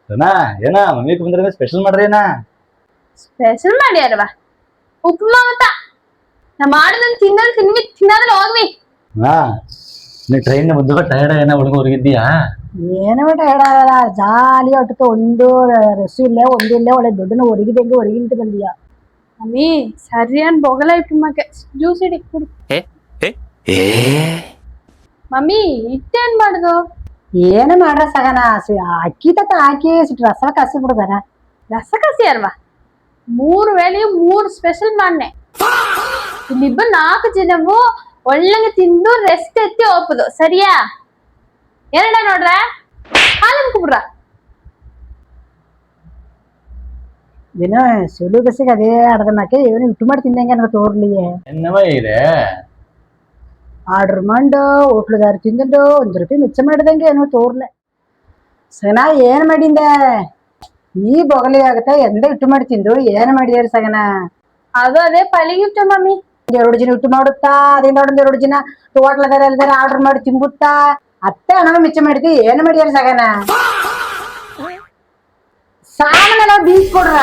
ಏನಾ ಏನ ಮಮ್ಮಿ ಬಂದ್ರೆ ಸ್ಪೆಷಲ್ ಮಾಡ್ರಿ ಏನ ಸ್ಪೆಷಲ್ ಮಾಡ್ಯಾರವ ಉಪ್ಮಾ ಮತ್ತ ನಾ ಮಾಡೋದನ್ನ ತಿನ್ನೋದ್ರ ಹೋಗ್ವಿ. ಹಾ ನೀ ಟ್ರೈನ್ ಬಂದು ಟೈರ್ಡ್ ಏನ ಹುಡುಗ ಹೊರಗಿದ್ದೀಯಾ ಏನು ಹೇಳಲ್ಲ ಜಾಲಿ ಒಟ್ಟಿಗೆ ಒಂದು ರಸು ಇಲ್ಲ ಒಂದಿಲ್ಲ ಒಳ್ಳೆ ದೊಡ್ಡನ ಹೊರಗಿದಂಗೆ ಹೊರಗಿಂತ ಬಂದಿಯ ಮಮ್ಮಿ ಸರಿಯಾನ್ ಬೊಗಲ ಉಪ್ಮಾಕ್ಕೆ ಜ್ಯೂಸ್ ಇಡಿ ಕುಡಿ. ಮಮ್ಮಿ ಇಟ್ಟೇನ್ ಮಾಡುದು ಏನು ಮಾಡ್ರ ಸಗನ ಅಕ್ಕಿ ತಕ್ಕ ಹಾಕಿ ರಸ ಕಸಿ ಬಿಡುದನ ರಸ ಕಸಿ ಅಲ್ವಾ 3 ವೇಳೆ 3 ಸ್ಪೆಷಲ್ ಮಾಡ್ನೆ ಇಲ್ಲಿಬ್ಬ 4 ಜನವು ಒಳ್ಳೆಗೆ ತಿಂದು ರೆಸ್ಟ್ ಎತ್ತಿ ಹೋಗ್ಬೋದು ಸರಿಯಾ ಎರಡ ನೋಡ್ರ ಹಾಲನ್ ಕುಬ್ರ ದಿನ ಸುಲು ಬಸಿಗೆ ಅದೇ ಅರ್ಧ ಮಾಕೆ ಏನು ಇಟ್ಟು ಮಾಡಿ ತಿಂದಂಗೆ ನನಗೆ ತೋರ್ಲಿಯೇ ಎನ್ನವ ಇದೆ ಆರ್ಡರ್ ಮಾಡು ಹೋಟ್ಲುದಾರ ತಿಂದು 1 ರೂಪಾಯಿ ಮಿಚ್ಚ ಮಾಡಿದಂಗೆ ಏನೋ ತೋರ್ಲೆ ಸಗನ ಏನ್ ಮಾಡಿಂದೆ ಈ ಬೊಗಲಿ ಆಗತ್ತ ಎಂದ ಇಟ್ಟು ಮಾಡಿ ತಿಂದು ಏನ್ ಮಾಡಿದಾರ ಸಗನ ಅದು ಅದೇ ಪಳಿಗಿತ್ತು ಮಮ್ಮಿ 2 ಜನ ಇಟ್ಟು ಮಾಡುತ್ತಾ ಅದಿಂದ 2 ಜನ ಹೋಟ್ಲದಾರ ಎಲ್ಲದಾರ ಆರ್ಡರ್ ಮಾಡಿ ತಿಂಬುತ್ತಾ ಅತ್ತೆ ಹಣ ಮಿಚ್ಚ ಮಾಡಿದ್ವಿ ಏನ್ ಮಾಡಿದಾರ ಸಗನ ಸಾಮಾನೆಲ್ಲ ಬೀಸ್ ಕೊಡ್ರ